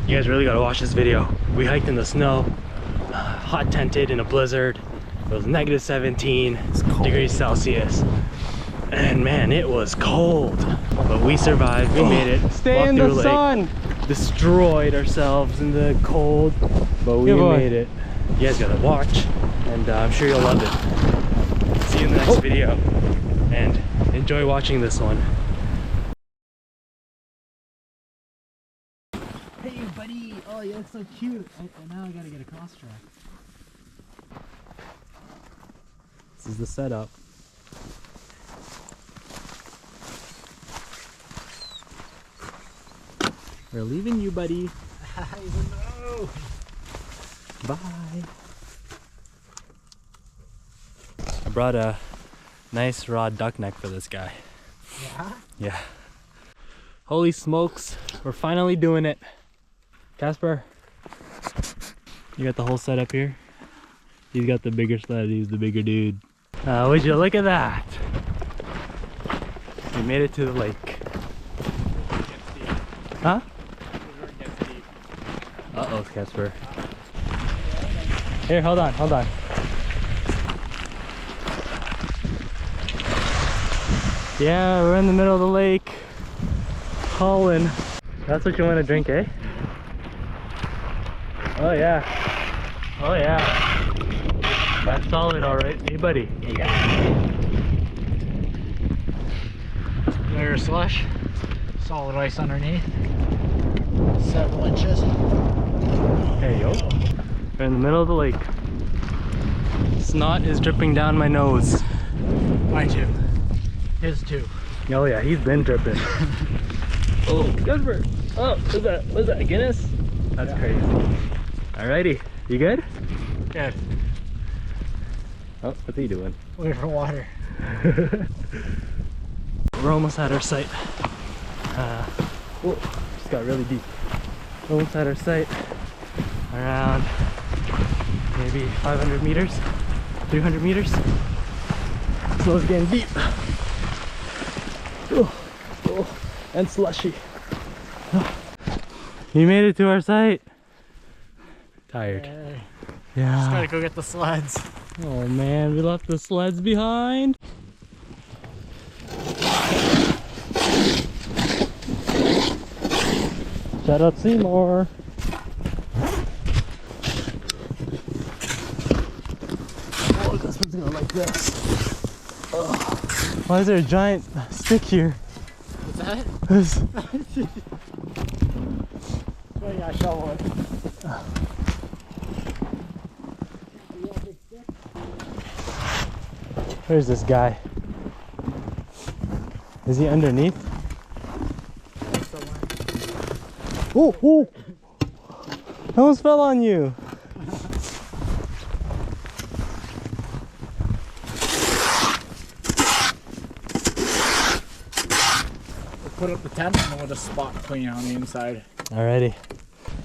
You guys really gotta watch this video. We hiked in the snow, hot tented in a blizzard. It was negative 17 degrees Celsius. And man, it was cold. But we survived, we made it. Stay in the sun! Destroyed ourselves in the cold, but we made it. You guys gotta watch, and I'm sure you'll love it. See you in the next video, and enjoy watching this one. Hey buddy, oh you look so cute. Now I gotta get a cross track. This is the setup. We're leaving you, buddy. No. Bye. I brought a nice raw duck neck for this guy. Yeah? Yeah. Holy smokes, we're finally doing it. Casper, you got the whole setup here? He's got the bigger sled, he's the bigger dude. Would you look at that? We made it to the lake. Huh? Uh-oh, Casper. Here, hold on, hold on. Yeah, we're in the middle of the lake. Hauling. That's what you want to drink, eh? Oh yeah. Oh yeah. That's solid, alright. Hey buddy. Yeah. Layer slush. Solid ice underneath. Several inches. Hey yo. We're in the middle of the lake. Snot is dripping down my nose. Mine too. His too. Oh yeah, he's been dripping. Oh, Casper! Oh, what's that, Guinness? That's crazy. Alrighty, you good? Good. Oh, what's he doing? Wait for water. We're almost at our site. Whoa, just got really deep. Almost at our site. Around maybe 500 meters, 300 meters. Snow's getting deep. Oh, oh, and slushy. You made it to our site. Tired. Yay. Yeah. Just gotta go get the sleds. Oh man, we left the sleds behind. Shout out Seymour. Oh, this one's gonna like this. Ugh. Why is there a giant stick here? What's that? This. Oh yeah, shovel it. Where's this guy? Is he underneath? Oh, oh! I almost fell on you. We'll put up the tent and then we'll just spot clean on the inside. Alrighty.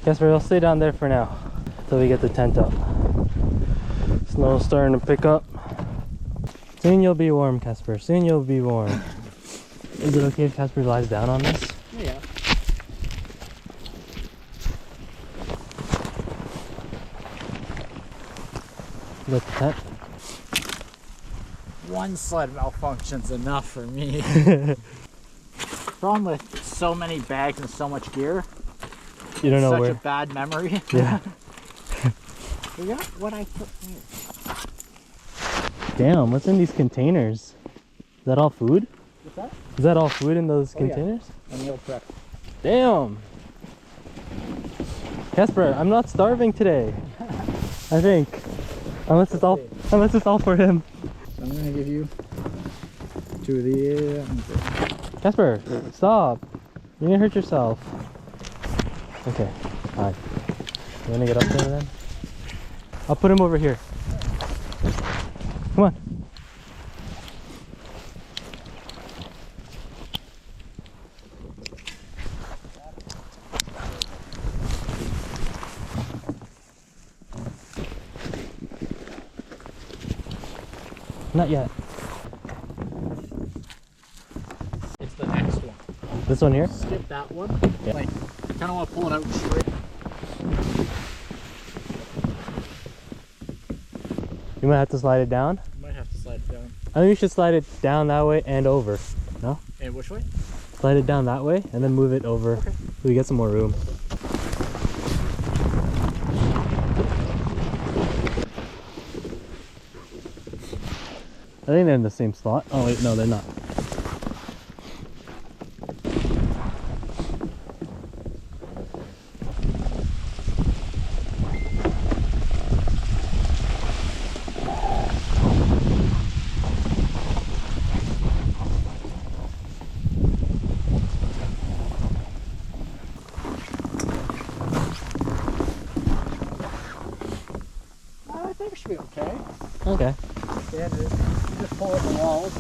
Casper, we'll stay down there for now until we get the tent up. Snow's starting to pick up. Soon you'll be warm, Casper. Soon you'll be warm. Is it okay if Casper lies down on this? Yeah. You got the tent? One sled malfunction's enough for me. Problem with so many bags and so much gear. You don't know such where. a bad memory. Yeah. Forgot what I put here. Damn, what's in these containers? Is that all food? What's that? Is that all food in those Oh, yeah. containers? A meal prep. Damn! Casper, I'm not starving today. I think. Unless it's all for him. So I'm gonna give you 2 of the Casper, stop. You're gonna hurt yourself. Okay, fine. You wanna get up there then? I'll put him over here. Come on. Not yet. It's the next one. This one here? Skip that one. Yeah. Like, kind of want to pull it out straight. You might have to slide it down. You might have to slide it down. I think you should slide it down that way and over. No? And which way? Slide it down that way and then move it over. Okay. So we get some more room. I think they're in the same slot. Oh wait, no, they're not. I think it should be okay. Okay. Yeah, just pull at the walls.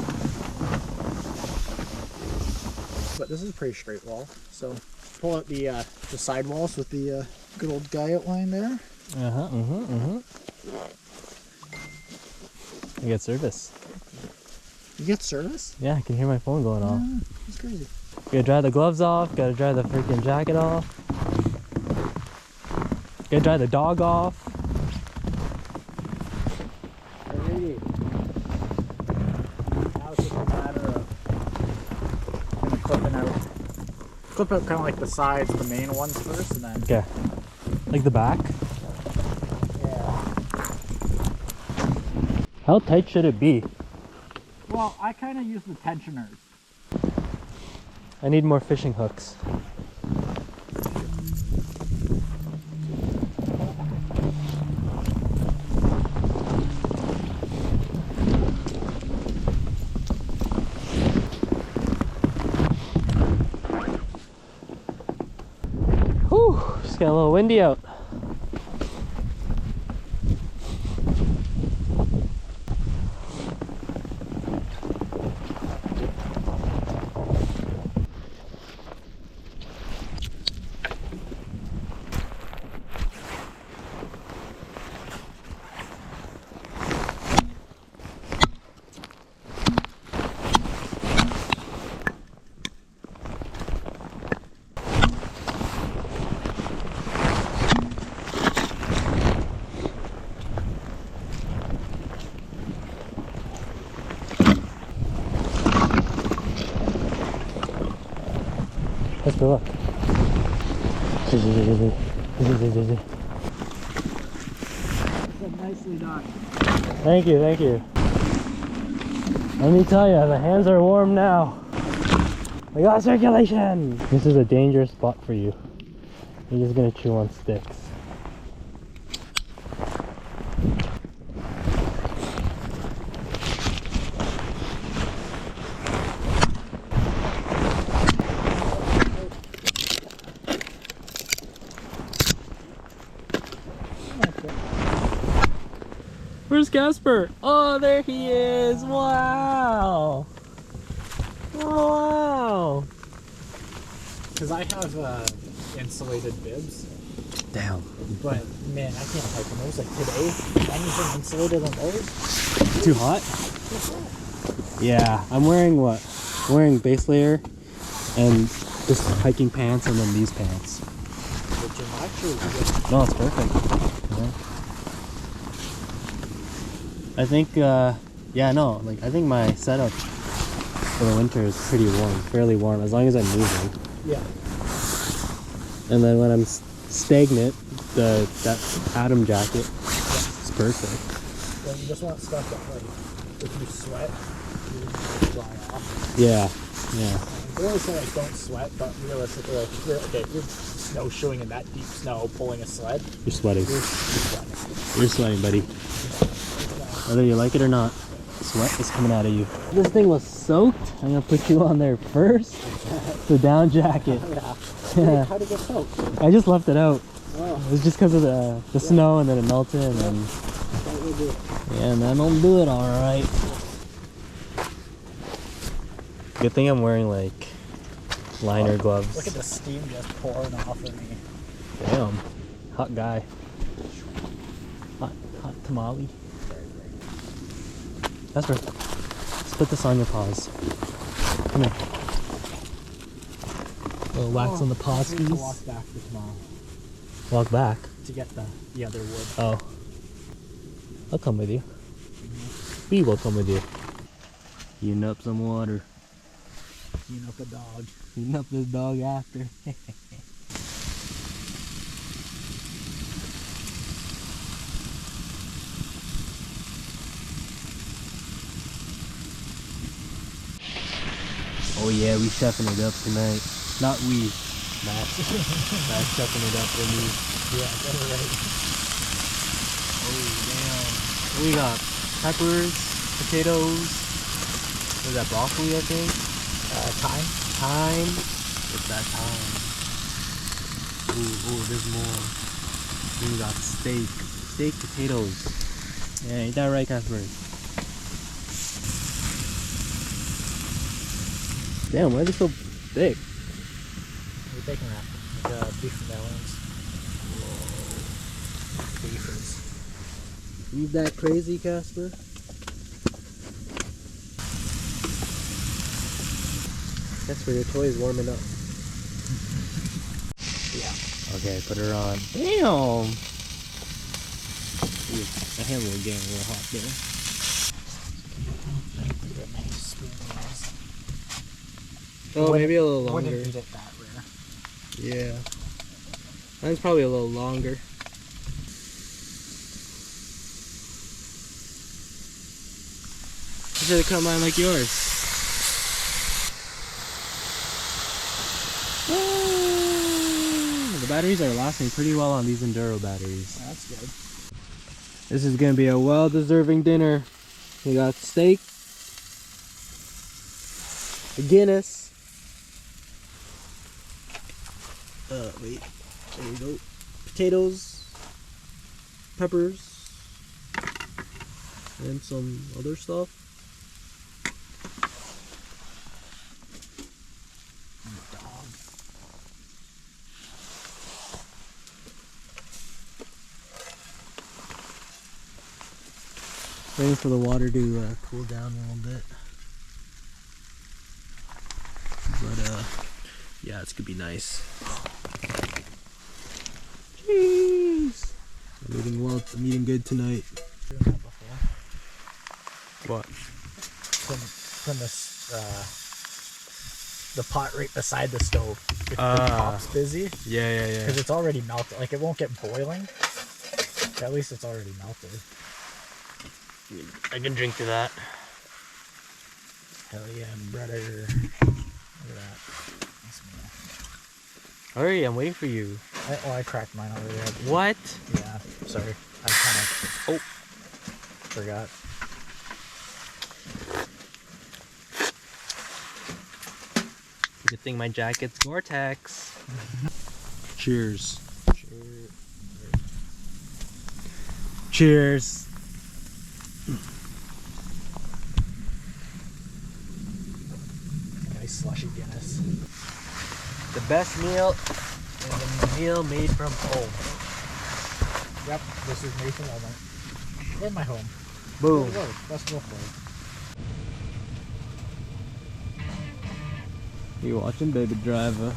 But this is a pretty straight wall, so pull out the side walls with the good old guy outline there. I get service. You get service? Yeah, I can hear my phone going off. That's crazy. Gotta dry the gloves off, gotta dry the freaking jacket off. Gotta dry the dog off. Alrighty. Now it's just a matter of kind of clipping out. Clip out kind of like the sides, the main ones first, and then. Okay. Like the back. Yeah. How tight should it be? Well, I kind of use the tensioners. I need more fishing hooks. Whew, just got a little windy out. Let's go look. Nicely done. Thank you, thank you. Let me tell you, the hands are warm now. We got circulation! This is a dangerous spot for you. You're just gonna chew on sticks. Where's Casper? Oh, there he is! Wow! Wow! Because I have insulated bibs, Damn. but man, I can't hike in those. Like today, anything insulated on those? Too hot? Yeah, I'm wearing what? Wearing base layer and just hiking pants and then these pants. Which are actually No, it's perfect. Yeah. I think, yeah, no, like, I think my setup for the winter is pretty warm, fairly warm, as long as I'm moving. yeah. And then when I'm stagnant, that Atom jacket is perfect. Then you just want stuff that, like, if you sweat, you dry off. Yeah, yeah. They always say, like, don't sweat, but realistically, like, if you're snowshoeing in that deep snow, pulling a sled, You're sweating. you're sweating. You're sweating, buddy. Whether you like it or not, sweat is coming out of you. This thing was soaked. I'm gonna put you on there first. The down jacket. Yeah. How did it get soaked? I just left it out. Oh, It was just because of the snow, and then it melted, and then that will do it. yeah, and that'll do it all right. Good thing I'm wearing like liner gloves. Look at the steam just pouring off of me. Damn, hot guy. Hot tamale. That's right. Let's put this on your paws. Come here. A little wax on the paws, I need to please. walk back to tomorrow Walk back. to get the other wood. Oh. I'll come with you. He will come with you. Heating up some water. Heating up a dog. Heating up this dog after. Oh yeah, we chefing it up tonight. Not we. Matt's chefing it up for me. Yeah, that's right. Oh damn. We got peppers, potatoes. What is that, broccoli I think? Thyme. Thyme. It's that time. Ooh, there's more. We got steak. Steak, potatoes. Yeah, ain't that right, Casper? Damn, why are they so thick? We're taking that. Like beef melons. Beefers. You that crazy, Casper? Casper, your toy is warming up. Yeah. Okay, put her on. Damn! Ooh, my hand will get real hot there. Oh, maybe a little longer. Wouldn't eat it that rare. Yeah. Mine's probably a little longer. I should have cut mine like yours. The batteries are lasting pretty well on these Enduro batteries. That's good. This is gonna be a well-deserving dinner. We got steak, a Guinness. Wait, there we go. Potatoes, peppers, and some other stuff. Dog. Waiting for the water to cool down a little bit. But yeah, it's gonna be nice. Jeez. I'm eating well. I'm eating good tonight. Doing that before. What? Putting the pot right beside the stove. If the top's busy. Yeah. Because it's already melted. Like, it won't get boiling. At least it's already melted. I can drink to that. Hell yeah, brother. Look at that. That's me. Hurry, I'm waiting for you. I cracked mine already. What? Yeah, sorry. I kind of forgot. Good thing my jacket's Gore-Tex. Cheers. Cheers. Nice slushy Guinness. The best meal is a meal made from home. Yep, this is made from home. In my home. Boom. There we go. Best meal for You watching Baby Driver?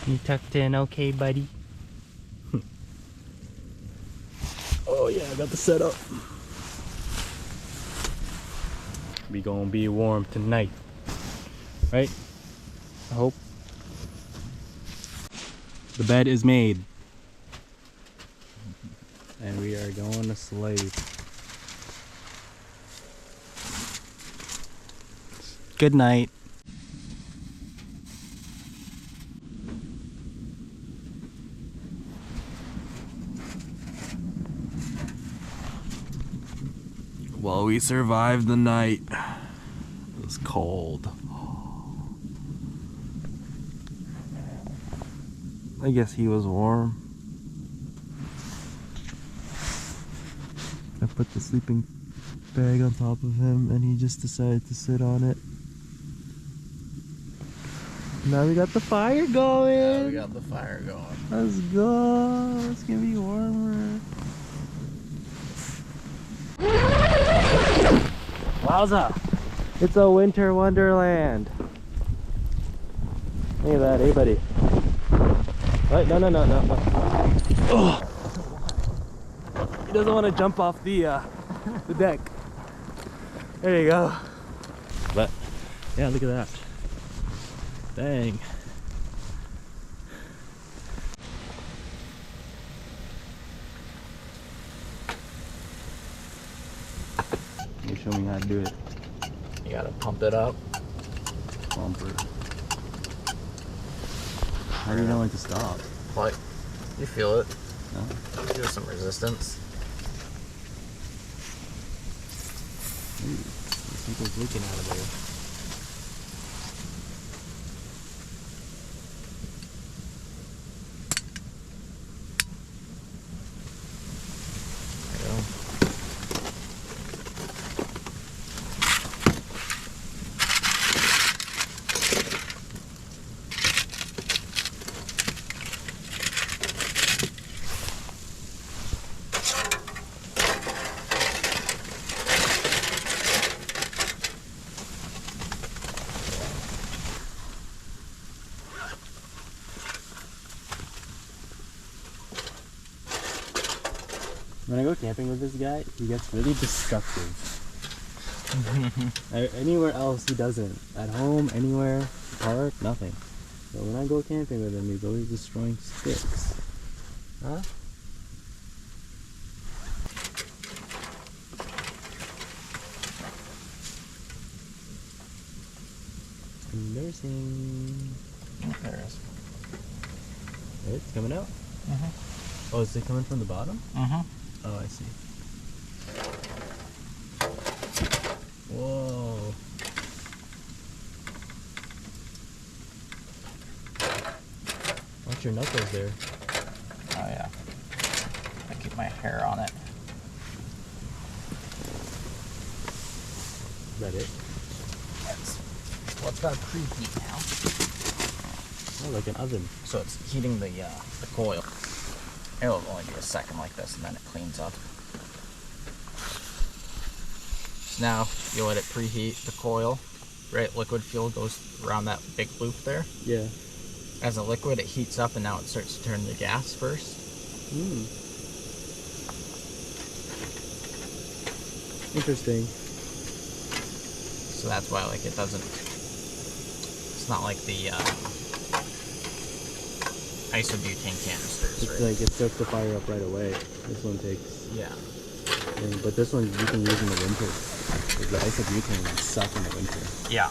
You tucked in okay, buddy? Oh yeah, I got the setup. We gonna be warm tonight, right? I hope. The bed is made, and we are going to sleep. Good night. Well, we survived the night. It was cold. I guess he was warm. I put the sleeping bag on top of him and he just decided to sit on it. Now we got the fire going. Yeah, we got the fire going. Let's go. It's gonna be warmer. Wowza! It's a winter wonderland. Look at that, hey buddy. Right? No. Oh. He doesn't want to jump off the deck. There you go. But yeah, look at that. Dang. You show me how to do it. You gotta pump it up. Bumper. How do you know when to stop? Like, you feel it. No? There's some resistance. Ooh, something's leaking out of there. There you go. When I go camping with this guy, he gets really destructive. Anywhere else, he doesn't. At home, anywhere, park, nothing. But when I go camping with him, he's always destroying sticks. Huh? Nursing. There it is. It's coming out? Mm-hmm. Oh, is it coming from the bottom? Mm-hmm. Oh, I see. Whoa. Watch your knuckles there. Oh yeah. I keep my hair on it. Is that it? Well, it's got a preheat now. Oh, like an oven. So it's heating the coil. It'll only be a second like this and then it cleans up. So now you let it preheat the coil, right? Liquid fuel goes around that big loop there. Yeah. As a liquid, it heats up and now it starts to turn to gas first. Interesting. So that's why like it doesn't, it's not like the isobutane canisters, It's right? like it starts to fire up right away. This one takes. Yeah. But this one you can use in the winter. Because the isobutane would suck in the winter. Yeah.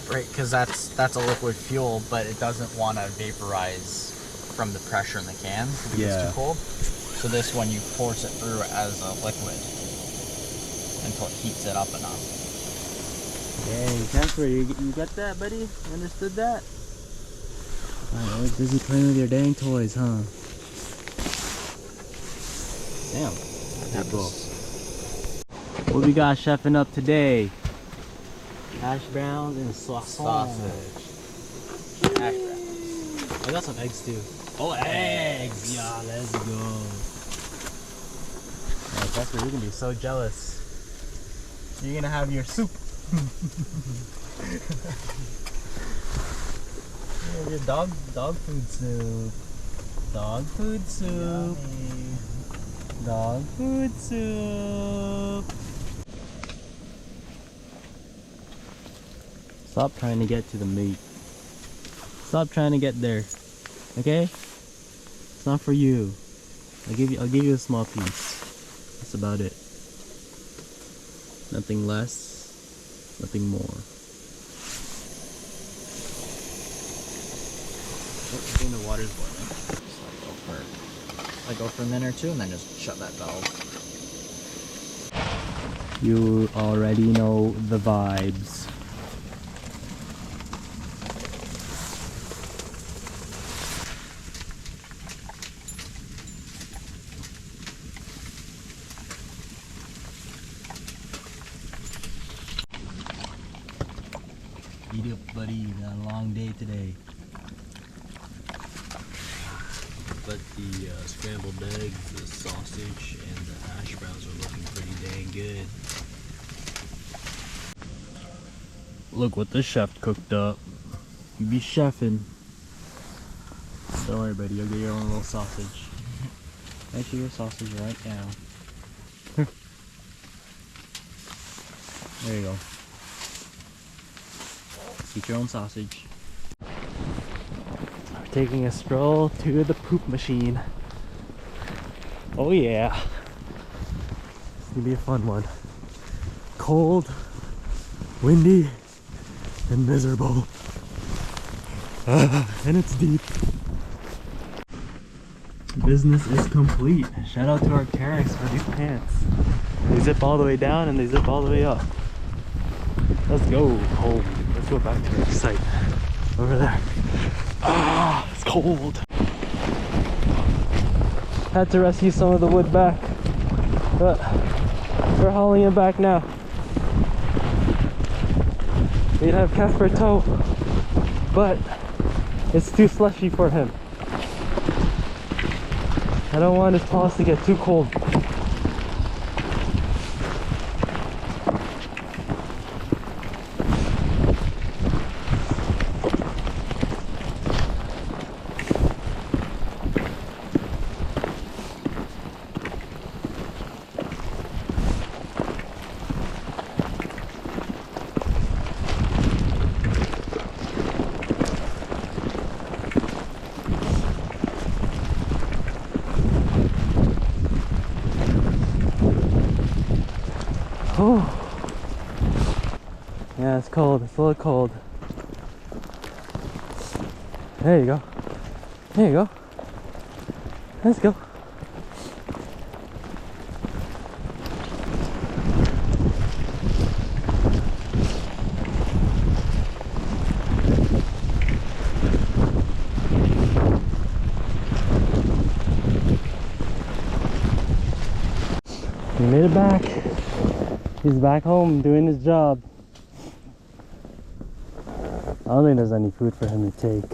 Right, because that's a liquid fuel, but it doesn't want to vaporize from the pressure in the can because it's too cold. So this one you force it through as a liquid until it heats it up enough. Dang, Casper, you got that, buddy? You understood that? Alright, always busy playing with your dang toys, huh? Damn. Pretty cool. What we got chefing up today? Hash browns and sausage. Hash browns. I got some eggs too. Oh, eggs! Yeah, let's go. Yeah, Casper, you're gonna be so jealous. You're gonna have your soup. Yeah, your dog food soup. Dog food soup. Yummy. Dog food soup. Stop trying to get to the meat. Stop trying to get there. Okay? It's not for you. I'll give you a small piece. That's about it. Nothing less, nothing more. Oh, the water's boiling. Just like go for a minute or two and then just shut that valve. You already know the vibes. Eat up, buddy. You got a long day today. But the scrambled eggs, the sausage, and the hash browns are looking pretty dang good. Look what the chef cooked up. You be chefing. Don't worry, buddy. You'll get your own little sausage. Actually, your sausage right now. There you go. Eat your own sausage. We're taking a stroll to the poop machine. Oh yeah. It's gonna be a fun one. Cold, windy, and miserable. And it's deep. Business is complete. Shout out to our Carex for these pants. They zip all the way down and they zip all the way up. Let's go home. Let's go back to our site. Over there. Ah, it's cold. Had to rescue some of the wood back, but we're hauling it back now. We'd have Casper tow, but it's too slushy for him. I don't want his paws to get too cold. Oh. Yeah, it's cold. It's a little cold. There you go. There you go. Let's go. We made it back. He's back home doing his job. I don't think there's any food for him to take.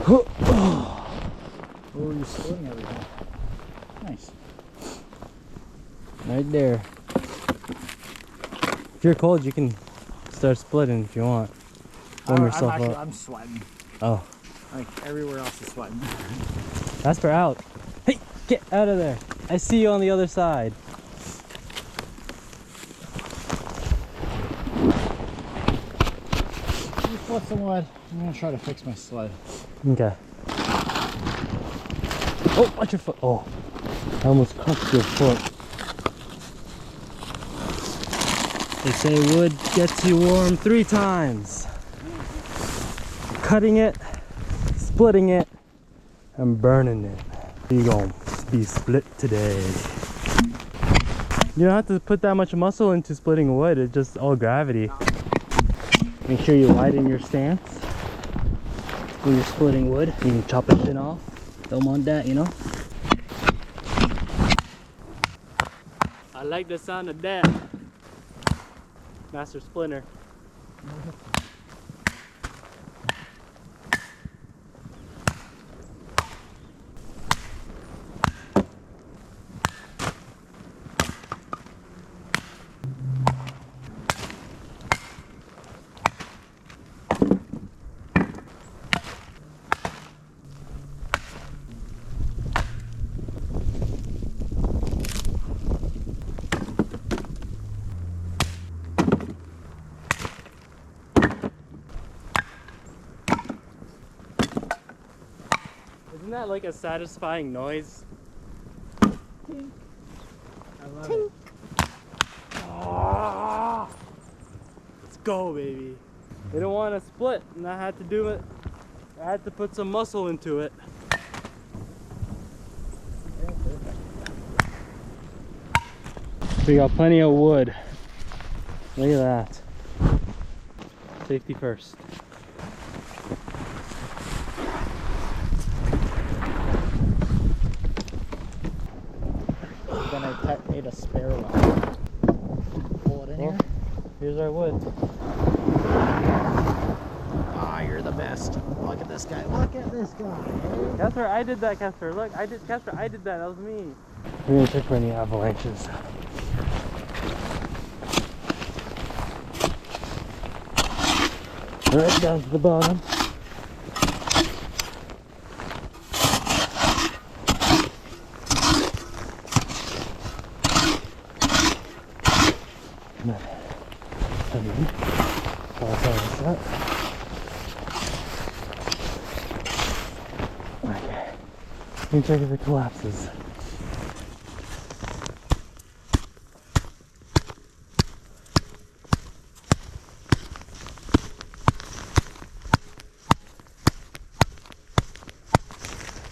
Oh, you're splitting everything. Nice. Right there. If you're cold, you can start splitting if you want. Warm yourself up. I'm sweating. Oh. Like everywhere else is sweating. Casper, out. Hey, get out of there. I see you on the other side. Just want some wood. I'm gonna try to fix my sled. Okay. Oh, watch your foot. Oh, I almost crushed your foot. They say wood gets you warm 3 times. Cutting it, splitting it, and burning it. You're gonna be split today. You don't have to put that much muscle into splitting wood, it's just all gravity. Make sure you widen your stance when you're splitting wood. You can chop it thin off. Don't want that, you know? I like the sound of that. Master Splinter. Isn't that like a satisfying noise? Tink. I love it. Ah, let's go, baby. They don't want to split, and I had to do it. I had to put some muscle into it. Yeah, perfect. We got plenty of wood. Look at that. Safety first. Then I made a spare one. Pull it in Well, here. here's our wood. Ah, you're the best. Look at this guy. Look at this guy. Casper, I did that, Casper. Look, Casper, I did that. That was me. We're gonna check for any avalanches. Right down to the bottom. Okay. Let me check if it collapses.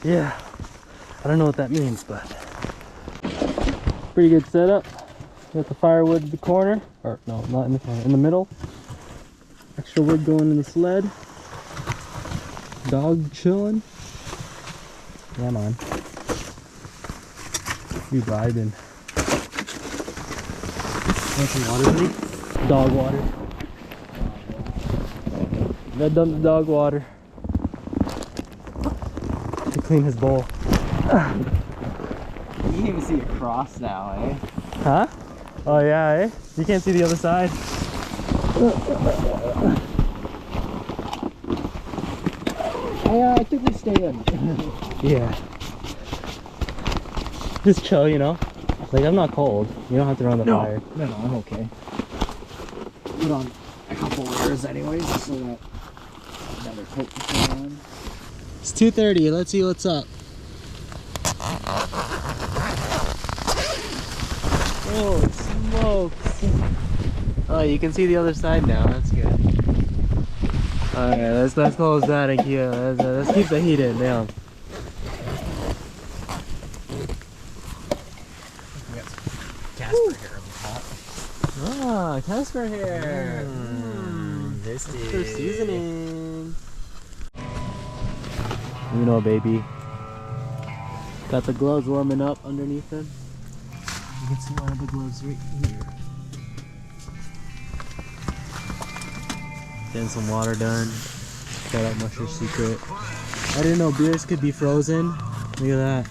Yeah, I don't know what that means, but pretty good setup. Got the firewood in the corner, or no, not in the corner, in the middle. Extra wood going in the sled. Dog chilling. Yeah, man. You vibing. Want some water, buddy? Dog water. Got done the dog water to clean his bowl. You can't even see across now, eh? Huh? Oh yeah, eh? You can't see the other side. I think we stay in. Yeah. Just chill, you know? Like, I'm not cold. You don't have to run the fire. No, I'm okay. Put on a couple layers anyways, so that another coat can put on. It's 2:30. Let's see what's up. Oh, smokes. Oh, you can see the other side now. That's good. Alright, let's close that and keep, let's keep the heat in. Damn. Casper here on the top. Ah, Casper hair. Tasty. For seasoning. You know, baby. Got the gloves warming up underneath them. You can see one of the gloves right here. Getting some water done. Shout out Musher Secret. I didn't know beers could be frozen. Look at that.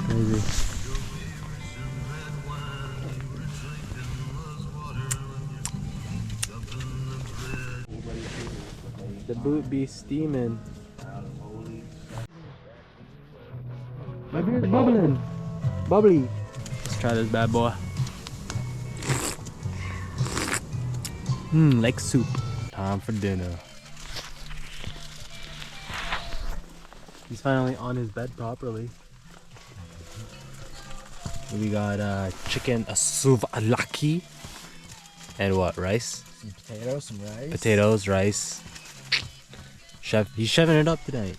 Crazy. The boot be steaming. My beer's bubbling. Bubbly. Let's try this bad boy. Like soup. Time for dinner. He's finally on his bed properly. We got chicken souvlaki and what, rice? Some potatoes, some rice. Potatoes, rice. Chef, he's chefing it up tonight.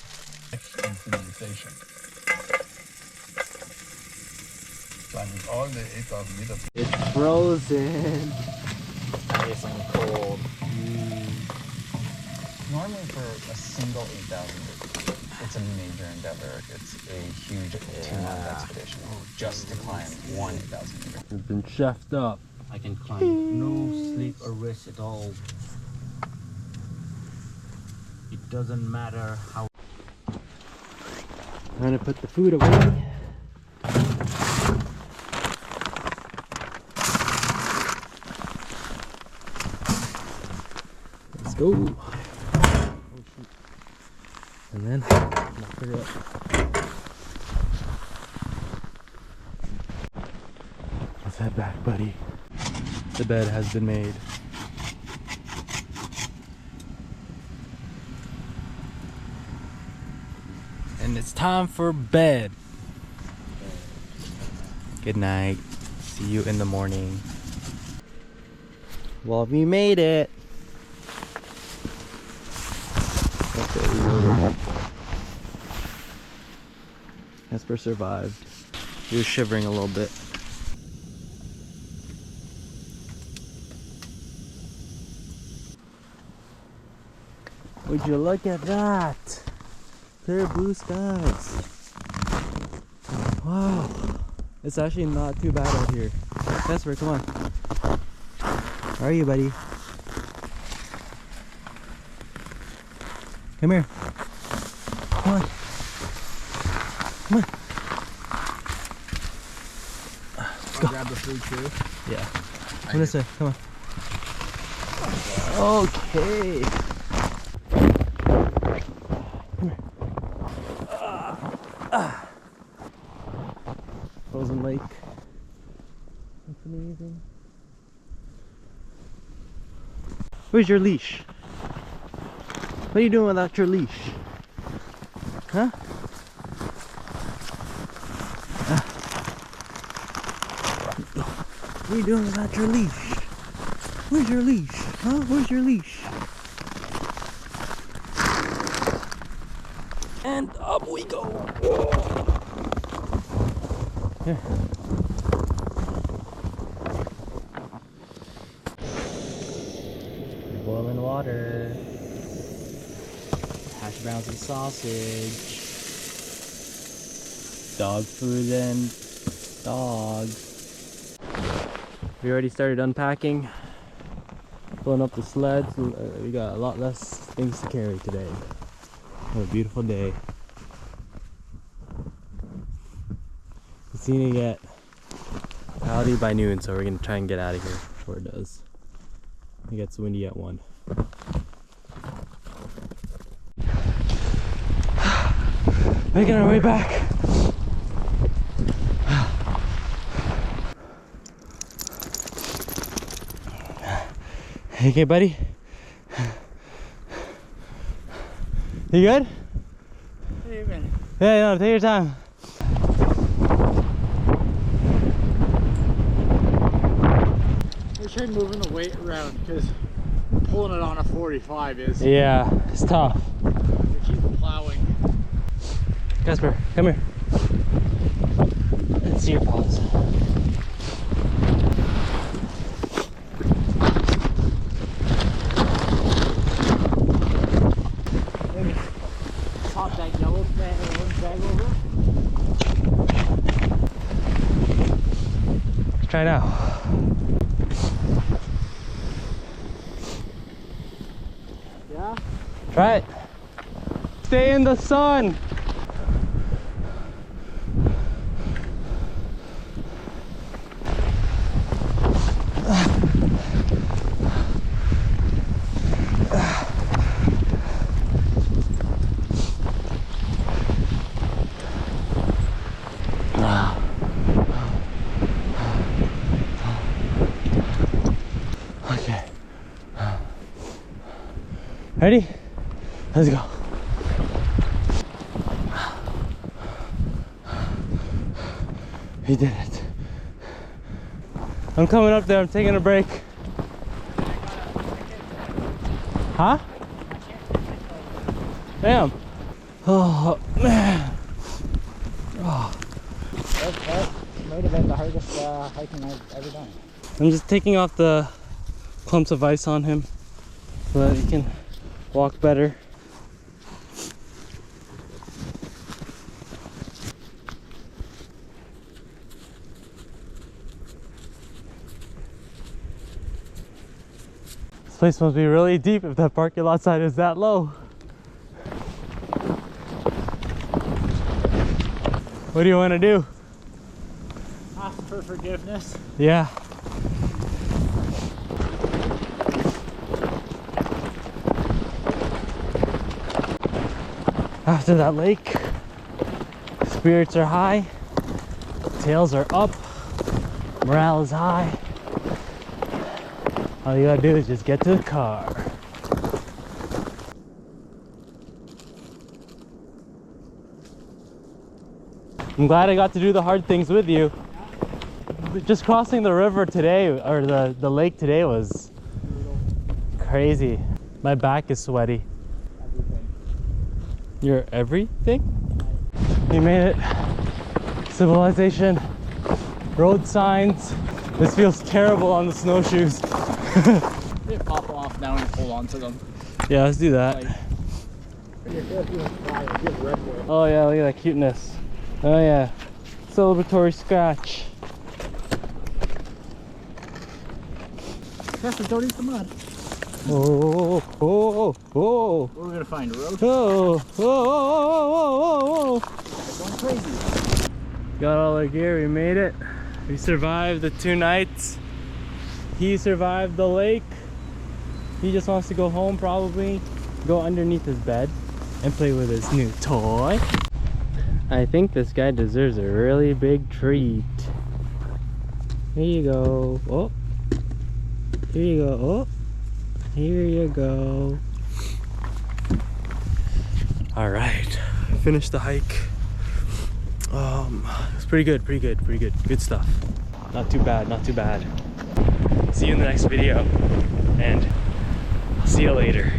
All the 8,000 meters. It's frozen. Nice and cold. Normally for a single 8,000 meters, it's a major endeavor. It's a huge 2-month expedition just to climb one 8,000 meters. It's been chefed up. I can climb, no sleep or rest at all. It doesn't matter how. I'm gonna put the food away. Let's go. Oh, shoot. And then knock her up. Let's head back, buddy. The bed has been made. And it's time for bed. Good night. See you in the morning. Well, we made it. Okay, we made it. Casper survived. He was shivering a little bit. Would you look at that? Clear blue skies. Wow. It's actually not too bad out here. Casper, come on. Where are you, buddy? Come here. Come on. Come on. Let's go. Grab the food too. Yeah. Come this way. Come on. Okay. Frozen lake. That's amazing. Where's your leash? What are you doing without your leash? Huh? What are you doing without your leash? Where's your leash? Huh? Where's your leash? And up we go. Here. Boiling water. Hash browns and sausage. Dog food and dogs. We already started unpacking, pulling up the sleds. We got a lot less things to carry today. What a beautiful day. It's gonna get cloudy by noon, so we're gonna try and get out of here before it does. It gets windy at 1. Making our way back. You okay, buddy? You good? Hey, man. Yeah, no, take your time. We tried moving the weight around because pulling it on a 45 is. Yeah, it's tough. We keep plowing. Casper, come here. Let's see your paws. Pop that yellow bag, orange bag over. Let's try now. Yeah? Try it. Stay in the sun. Okay. Ready? Let's go. He did it. I'm coming up there, I'm taking a break. Huh? Damn. Oh, man. Oh. That might have been the hardest hiking I've ever done. I'm just taking off the clumps of ice on him so that he can walk better. This place must be really deep if that parking lot side is that low. What do you want to do? Ask for forgiveness. Yeah. After that lake, spirits are high, tails are up, morale is high. All you gotta do is just get to the car. I'm glad I got to do the hard things with you. Just crossing the river today, or the lake today, was crazy. My back is sweaty. You're everything? You made it. Civilization, road signs. This feels terrible on the snowshoes. They pop off now and hold on to them. Yeah, let's do that. Like, Oh yeah, look at that cuteness. Oh yeah, celebratory scratch. Casper, don't eat the mud. Oh, oh, oh, We're gonna find a road. oh, oh, oh, oh, Going crazy. Got all our gear, we made it. We survived the 2 nights. He survived the lake. He just wants to go home, probably go underneath his bed and play with his new toy. I think this guy deserves a really big treat. Here you go. Oh, here you go. Oh, here you go. All right, finished the hike. It's pretty good, good stuff. Not too bad, not too bad. See you in the next video, and I'll see you later.